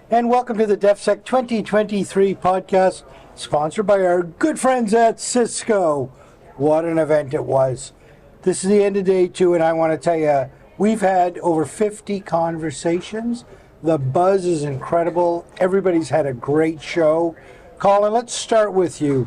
And welcome to the DefSec 2023 podcast, sponsored by our good friends at Cisco. What an event it was. This is the end of day 2, and I want to tell you, we've had over 50 conversations. The buzz is incredible. Everybody's had a great show. Colin, let's start with you.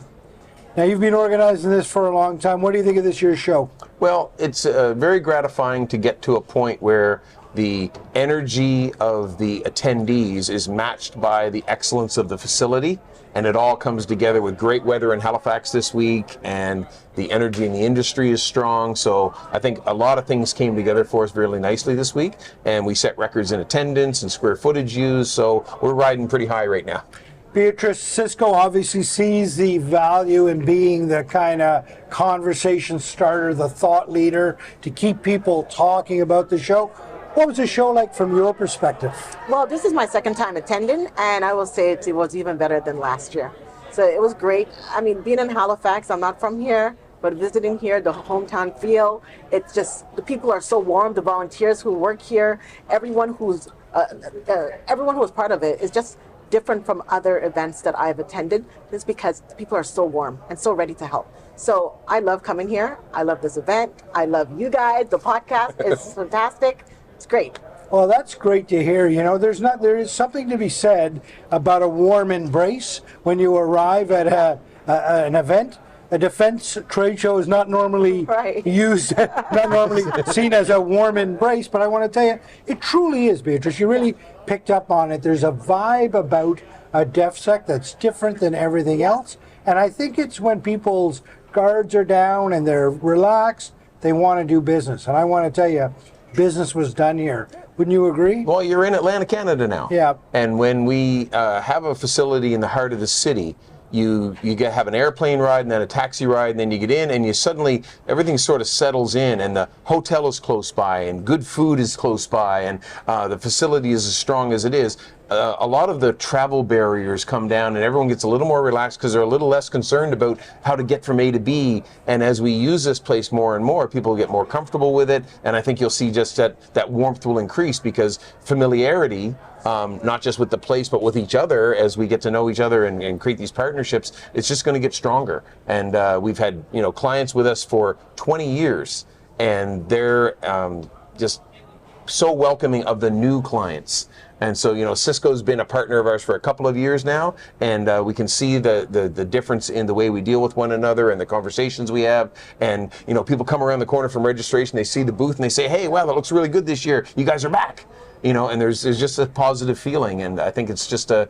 Now, you've been organizing this for a long time. What do you think of this year's show? Well, it's very gratifying to get to a point where the energy of the attendees is matched by the excellence of the facility, and it all comes together with great weather in Halifax this week, and the energy in the industry is strong. So I think a lot of things came together for us really nicely this week, and we set records in attendance and square footage used, so we're riding pretty high right now. Beatrice, Cisco obviously sees the value in being the kind of conversation starter, the thought leader, to keep people talking about the show. What was the show like from your perspective? Well, this is my second time attending, and I will say it was even better than last year. So it was great. I mean, being in Halifax, I'm not from here, but visiting here, the hometown feel, it's just, the people are so warm, the volunteers who work here, everyone who's part of it is just different from other events that I've attended. It's because people are so warm and so ready to help. So I love coming here. I love this event. I love you guys. The podcast is fantastic. It's great. Well, that's great to hear. You know, there is something to be said about a warm embrace when you arrive at an event. A defense trade show is not normally used, not normally seen as a warm embrace, but I want to tell you, it truly is, Beatrice. You really picked up on it. There's a vibe about a DefSec that's different than everything else, and I think it's when people's guards are down and they're relaxed, they want to do business. And I want to tell you, business was done here. Wouldn't you agree? Well, you're in Atlantic, Canada now. Yeah. And when we have a facility in the heart of the city, you have an airplane ride and then a taxi ride, and then you get in and you suddenly, everything sort of settles in, and the hotel is close by and good food is close by, and the facility is as strong as it is. A lot of the travel barriers come down and everyone gets a little more relaxed because they're a little less concerned about how to get from A to B. And as we use this place more and more, people get more comfortable with it. And I think you'll see just that warmth will increase because familiarity, not just with the place, but with each other, as we get to know each other and create these partnerships, it's just going to get stronger. And we've had clients with us for 20 years, and they're just so welcoming of the new clients. And so, Cisco's been a partner of ours for a couple of years now, and we can see the difference in the way we deal with one another and the conversations we have. And, people come around the corner from registration, they see the booth and they say, hey, wow, that looks really good this year. You guys are back. And there's just a positive feeling. And I think it's just a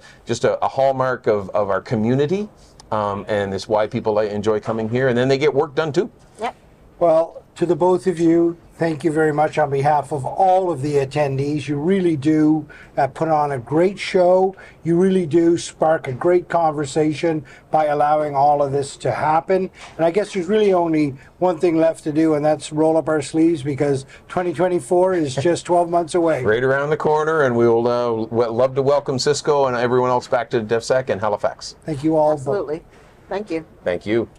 hallmark of our community. And it's why people enjoy coming here. And then they get work done too. Yep. Well, to the both of you, thank you very much on behalf of all of the attendees. You really do put on a great show. You really do spark a great conversation by allowing all of this to happen. And I guess there's really only one thing left to do, and that's roll up our sleeves, because 2024 is just 12 months away. Right around the corner, and we will love to welcome Cisco and everyone else back to DefSec and Halifax. Thank you all. Absolutely. Thank you. Thank you.